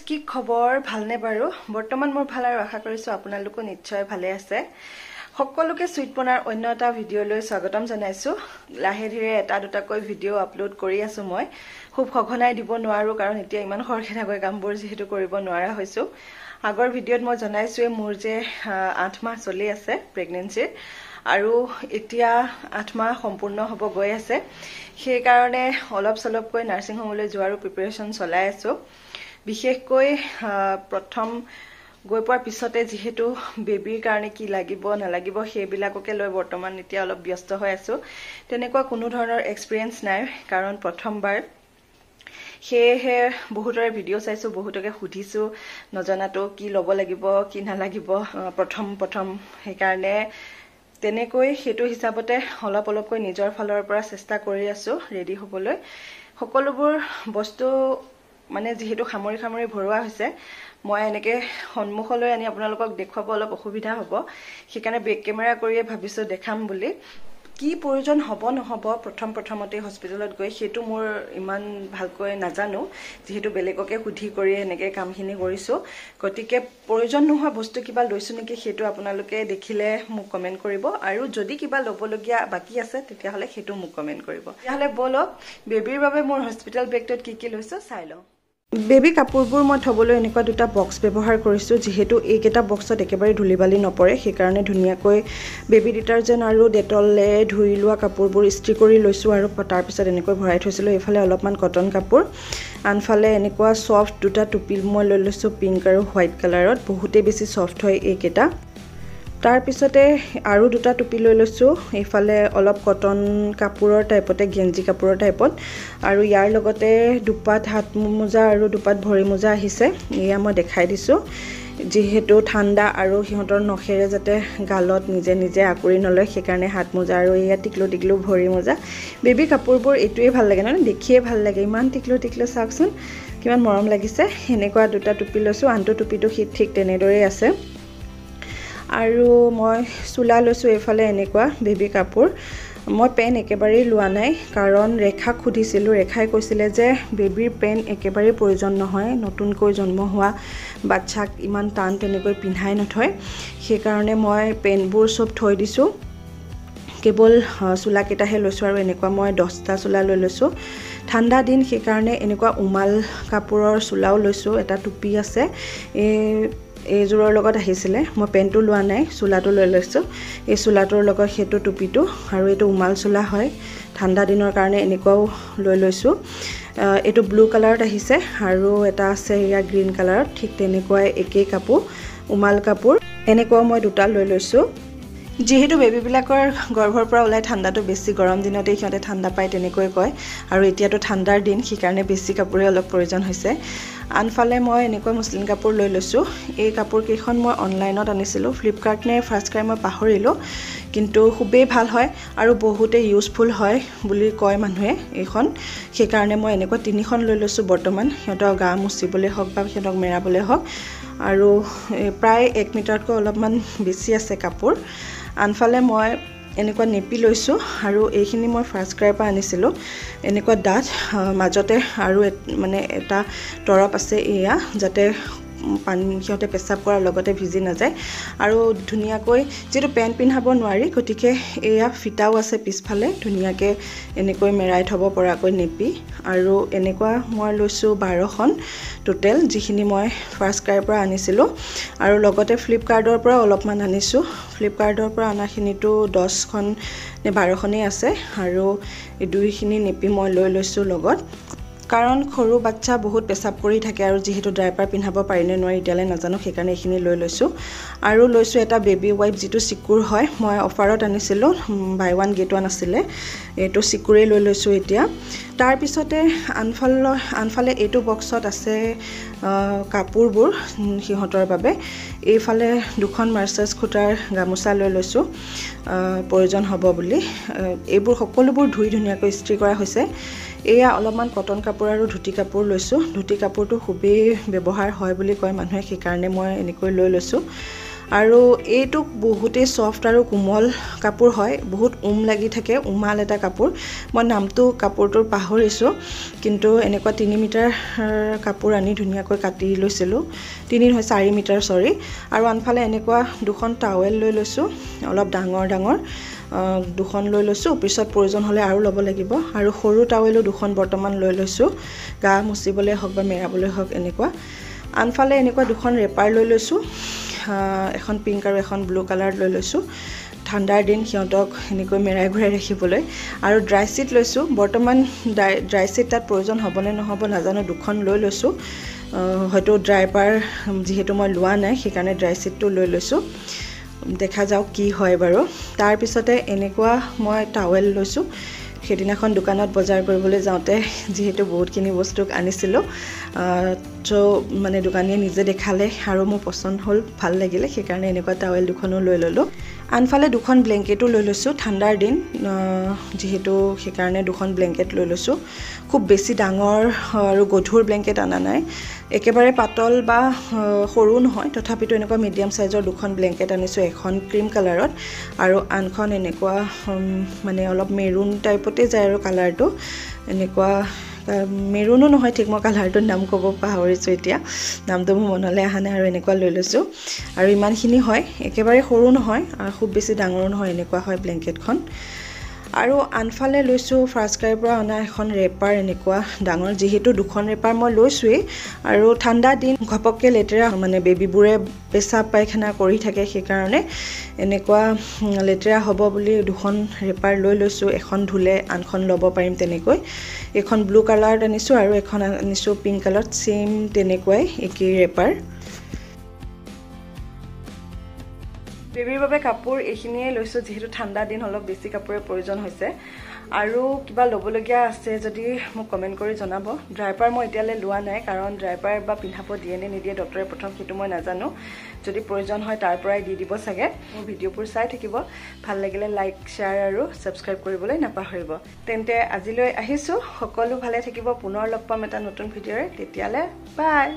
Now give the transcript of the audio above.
কি খবৰ ভালনে বাৰু বৰ্তমান মোৰ ভাল আৰু আশা কৰিছো আপোনালোকো নিশ্চয় ভালে আছে সকলোকে সুইটপনাৰ অন্য এটা ভিডিঅলৈ স্বাগতম জনাইছো লাহে ধীৰে এটা দুটাকৈ ভিডিঅ' আপলোড কৰি আছো মই খুব সঘনাই দিব নোৱাৰো কাৰণ এতিয়া ইমান খৰখেদাকৈ কামবোৰ যেহেতু কৰিব নোৱাৰা হৈছো আগৰ ভিডিঅ'ত মই জনাইছো মোৰ যে 8 মাহ চলি আছে প্ৰেগনেন্সিৰ আৰু এতিয়া 8 মাহ সম্পূৰ্ণ হ'ব গৈ আছে সেই কাৰণে অলপ সলপকৈ নাৰ্সিং হোমলৈ যোৱাৰ প্ৰিপাৰেচন চলাই আছো বিশেষকৈ প্ৰথম গৈ পোৱাৰ পিছতে যেহেতু বেবিৰ কাৰণে কি লাগিব নালাগিব সেইবিলাককে লৈ বৰ্তমান এতিয়া অলপ ব্যস্ত হৈ আছো তেনেকুৱা কোনো ধৰণৰ এক্সপেৰিয়েন্স নাই কাৰণ প্ৰথমবাৰ সেয়ে বহুতৰে ভিডিঅ' চাইছো বহুতকে সুধিছো নজনাটো কি ল'ব লাগিব কি নালাগিব প্ৰথম সেই কাৰণে তেনেকৈ হেতু হিচাপতে অলপকৈ নিজৰ ফালৰ পৰা চেষ্টা কৰি আছো ৰেডি হ'বলৈ সকলোবোৰ বস্তু মানে যেহেতু খামৰি ভৰোৱা হৈছে মই এনেকে সন্মুখলৈ আনি আপোনালোকক দেখুৱাব অলপ অসুবিধা হ'ব সেইকাৰণে বেক কেমেৰা কৰিয়ে ভাবিছো দেখাম বুলি কি প্ৰয়োজন হ'ব নহব প্ৰথমতে হস্পিটেলত গৈ হেতু মোৰ ইমান ভালকৈ নাজানো যেহেতু বেলেগকে সুধি কৰি এনেকে কামখিনি কৰিছো গতিকে প্ৰয়োজন নোহোৱা বস্তু কিবা লৈছো নেকি হেতু আপোনালোকে দেখিলে মোক কমেন্ট কৰিব আৰু যদি কিবা ল'বলগীয়া বাকি আছে তেতিয়া হলে হেতু মোক কমেন্ট কৰিব তেতিয়াহলে বলক বেবিৰ বাবে মোৰ হস্পিটেল বেগটোত কি লৈছো চাই লওঁ বেবি কাপোৰবোৰ মই থবলৈ এনেকুৱা দুটা বক্স ব্যৱহাৰ কৰিছো যেহেতু এইকেইটা বক্সত একেবাৰে ধুলিবালি নপৰে সেই কাৰণে ধুনিয়াকৈ বেবি ডিটাৰজেন্ট আৰু ডেটললে ধুই লোৱা কাপোৰবোৰ ইস্ত্ৰি কৰি লৈছো আৰু তাৰ পিছত এনেকৈ ভৰাই থৈছিলো এফালে অলপমান কটন কাপোৰ আনফালে এনেকুৱা সফট দুটা টুপি মই লৈ লৈছো পিংক আৰু হোৱাইট কালাৰত বহুতে বেছি সফট হয় এইকেইটা তাৰ পিছতে আৰু দুটা টুপি লৈ লৈছো এফালে অলপ কটন কাপোৰৰ টাইপতে গেঞ্জি কাপোৰৰ টাইপত আৰু ইয়াৰ লগতে দুপাত হাত মোজা আৰু দুপাত ভৰি মোজা আহিছে এয়া মই দেখাই দিছো যেহেতু ঠাণ্ডা আৰু হিহঁতৰ নখেৰে যাতে গালত নিজে আকুৰি নলয় সেইকাৰণে হাত মোজা আৰু এয়া টিকলো ভৰি মোজা বেবি কাপোৰবোৰ এটোৱে ভাল লাগে ন দেখিয়ে ভাল লাগে ইমান টিকলো চাওকচোন কিমান মৰম লাগিছে এনেকুৱা দুটা টুপি লৈছো আনটো টুপিটো ঠিক তেনেদৰে আছে আৰু মই চুলা লৈছো এফালে এনেকুৱা বেবি কাপোৰ মই পেন একেবাৰে লোৱা নাই কাৰণ ৰেখাক খুদিছিলো ৰেখাই কৈছিলে যে বেবিৰ পেন একেবাৰে প্ৰয়োজন নহয় নতুনকৈ জন্ম হোৱা বাচ্চাক ইমান টান তেনেকৈ পিন্ধাই নথয় সেই কাৰণে মই পেনবোৰ সব থৈ দিছো কেৱল চুলা কেটাহে লৈছো আৰু এনেকুৱা মই 10টা চুলা লৈ লৈছো ঠাণ্ডা দিন সেই কাৰণে এনেকুৱা উমাল কাপোৰৰ চুলাও লৈছো এটা টুপি আছে এইজোৰৰ লগত আহিছিলে মই পেনটো লোৱা নাই চুলাটো লৈ লৈছো এই চুলাটোৰ লগত হেতু টুপিটো আৰু এটো উমাল চুলা হয় ঠাণ্ডা দিনৰ কাৰণে এনেকুৱাও লৈ লৈছো এটো ব্লু কালাৰত আহিছে আৰু এটা আছে ইয়া গ্ৰীন কালাৰত ঠিক তেনেকুৱাই একেই কাপোৰ উমাল কাপোৰ এনেকুৱা মই দুটা লৈ লৈছো যেহেতু বেবিবিলাকৰ গৰ্ভৰ পৰা ওলাই ঠাণ্ডাটো বেছি গৰম দিনতে হিহঁতে ঠাণ্ডা পায় তেনেকৈ কয় আৰু এতিয়াটো ঠাণ্ডাৰ দিন সেই কাৰণে বেছি কাপোৰে অলপ প্ৰয়োজন হৈছে আনফালে মই এনেকৈ মুছলিম কাপোৰ লৈ লৈছো এই কাপোৰ কেইখন মই অনলাইনত আনিছিলো ফ্লিপকাৰ্ট নে ফাৰ্ষ্ট ক্ৰাই মই পাহৰিলো কিন্তু খুবেই ভাল হয় আৰু বহুতে ইউজফুল হয় বুলি কয় মানুহে এইখন সেই কাৰণে মই এনেকৈ তিনিখন লৈ লৈছো বৰ্তমান হিহঁতৰ গা মুচিবলৈ হক বা হিহঁতক মেৰাবলৈ হক আৰু প্ৰায় 1 মিটাৰতকৈ অলপমান বেছি আছে কাপোৰ আনফালে মই এনেকুৱা নেপি লৈছো আৰু এইখিনি মই ফাৰ্ষ্ট ক্ৰাইৰ পৰা আনিছিলো এনেকুৱা ডাঠ মাজতে আৰু মানে এটা তৰপ আছে এয়া যাতে পানী হিহঁতে পেচাব কৰাৰ লগতে ভিজি নাযায় আৰু ধুনিয়াকৈ যেটো পেন পিন্ধাব নোৱাৰি গতিকে এয়া ফিটাও আছে পিছফালে ধুনিয়াকৈ এনেকৈ মেৰাই থব পৰাকৈ নেপি আৰু এনেকুৱা মই লৈছো 12খন টোটেল যিখিনি মই ফাৰ্ষ্ট ক্ৰাইৰ পৰা আনিছিলো আৰু লগতে ফ্লিপকাৰ্টৰ পৰা অলপমান আনিছো ফ্লিপকাৰ্টৰ পৰা আনাখিনিটো 10খন নে 12খনেই আছে আৰু এই দুইখিনি নেপি মই লৈ লৈছো লগত কাৰণ সৰু বাচ্চা বহুত পেচাব কৰি থাকে আৰু যেহেতু ডাইপাৰ পিন্ধাব পাৰি নে নোৱাৰি এতিয়ালে নাজানো সেইকাৰণে এইখিনি লৈ লৈছো আৰু লৈছো এটা বেবি ওয়াইপ যেটো সিকুৰ হয় মই অফাৰত আনিছিলো বাই 1 গেট 1 আছিলে এটো সিকুৰে লৈ লৈছো এতিয়া তাৰ পিছতে আনফালে এটো বক্সত আছে কাপোৰবোৰ হিহঁতৰ বাবে এইফালে দুখন মাৰ্চাস খুটাৰ গামোচা লৈ লৈছো প্ৰয়োজন হ'ব বুলি এইবোৰ সকলোবোৰ ধুই ধুনিয়াকৈ ইস্ত্ৰি কৰা হৈছে এয়া অলপমান কটন কাপোৰ আৰু ধুতি কাপোৰ লৈছো ধুতি কাপোৰটো খুবেই ব্যৱহাৰ হয় বুলি কয় মানুহে সেই কাৰণে মই এনেকৈ লৈ লৈছো আৰু এইটো বহুতেই সফট আৰু কোমল কাপোৰ হয় বহুত লাগি থাকে উমাল এটা কাপোৰ মই নামটো কাপোৰটোৰ পাহৰিছোঁ কিন্তু এনেকুৱা 3 মিটাৰ কাপোৰ আনি ধুনীয়াকৈ কাটি লৈছিলোঁ 3 নহয় 4 মিটাৰ সৰি আৰু আনফালে এনেকুৱা দুখন টাৱেল লৈ লৈছোঁ অলপ ডাঙৰ দুখন লৈ লৈছোঁ পিছত প্ৰয়োজন হ'লে আৰু ল'ব লাগিব আৰু সৰু টাৱেলো দুখন বৰ্তমান লৈ লৈছোঁ গা মুচিবলৈ হওক বা মেৰাবলৈ হওক এনেকুৱা আনফালে এনেকুৱা দুখন ৰেপাৰ লৈ লৈছোঁ এখন পিংক আৰু এখন ব্লু কালাৰ লৈ লৈছোঁ ঠাণ্ডাৰ দিন সিহঁতক এনেকৈ মেৰাই ঘূৰাই ৰাখিবলৈ আৰু ড্ৰাই চিট লৈছোঁ বৰ্তমান ড্ৰাই চিট তাত প্ৰয়োজন হ'বনে নহ'ব নাজানো দুখন লৈ লৈছোঁ হয়তো ড্ৰাইপাৰ যিহেতু মই লোৱা নাই সেইকাৰণে ড্ৰাই চিটটো লৈ লৈছোঁ দেখা যাওক কি হয় বাৰু তাৰ পিছতে এনেকুৱা মই টাৱেল লৈছোঁ সেইদিনাখন দোকানত বজাৰ কৰিবলৈ যাওঁতে যেহেতু বহুতখিনি বস্তু আনিছিলোঁ তো মানে দোকানীয়ে নিজে দেখালে আৰু মোৰ পছন্দ হ'ল ভাল লাগিলে সেইকাৰণে এনেকুৱা টাৱেল দুখনো লৈ ল'লোঁ আনফালে দুখন ব্লেংকেটো লৈ লৈছোঁ ঠাণ্ডাৰ দিন যেহেতু সেইকাৰণে দুখন ব্লেংকেট লৈ লৈছোঁ খুব বেছি ডাঙৰ আৰু গধুৰ ব্লেংকেট আনা নাই একেবাৰে পাতল বা সৰু নহয় তথাপিতো এনেকুৱা মিডিয়াম সাইজৰ দুখন ব্লেংকেট আনিছোঁ এখন ক্ৰীম কালাৰত আৰু আনখন এনেকুৱা মানে অলপ মেৰুন টাইপতে যায় আৰু কালাৰটো এনেকুৱা মেৰুনো নহয় ঠিক মই কালাৰটোৰ নাম ক'ব পাহৰিছোঁ এতিয়া নামটো মোৰ মনলৈ অহা নাই আৰু এনেকুৱা লৈ লৈছোঁ আৰু ইমানখিনি হয় একেবাৰে সৰু নহয় আৰু খুব বেছি ডাঙৰো নহয় এনেকুৱা হয় ব্লেংকেটখন আৰু আনফালে লৈছোঁ ফাৰ্ষ্ট ক্ৰাইৰ পৰা অনা এখন ৰেপাৰ এনেকুৱা ডাঙৰ যেহেতু দুখন ৰেপাৰ মই লৈছোঁৱেই আৰু ঠাণ্ডা দিন ঘপককৈ লেতেৰা মানে বেবীবোৰে পেচাব পায়খানা কৰি থাকে সেইকাৰণে এনেকুৱা লেতেৰা হ'ব বুলি দুখন ৰেপাৰ লৈ লৈছোঁ এখন ধুলে আনখন ল'ব পাৰিম তেনেকৈ এখন ব্লু কালাৰত আনিছোঁ আৰু এখন আনিছোঁ পিংক কালাৰত সেম তেনেকুৱাই একেই ৰেপাৰ বেবীৰ বাবে কাপোৰ এইখিনিয়ে লৈছোঁ যেহেতু ঠাণ্ডা দিন অলপ বেছি কাপোৰৰ প্ৰয়োজন হৈছে আৰু কিবা ল'বলগীয়া আছে যদি মোক কমেণ্ট কৰি জনাব ড্ৰাইপাৰ মই এতিয়ালৈ লোৱা নাই কাৰণ ড্ৰাইপাৰ বা পিন্ধাব দিয়ে নে নিদিয়ে ডক্টৰে প্ৰথম সেইটো মই নাজানো যদি প্ৰয়োজন হয় তাৰ পৰাই দি দিব চাগে মোৰ ভিডিঅ'বোৰ চাই থাকিব ভাল লাগিলে লাইক শ্বেয়াৰ আৰু ছাবস্ক্ৰাইব কৰিবলৈ নাপাহৰিব তেন্তে আজিলৈ আহিছোঁ সকলো ভালে থাকিব পুনৰ লগ পাম এটা নতুন ভিডিঅ'ৰে তেতিয়ালৈ বাই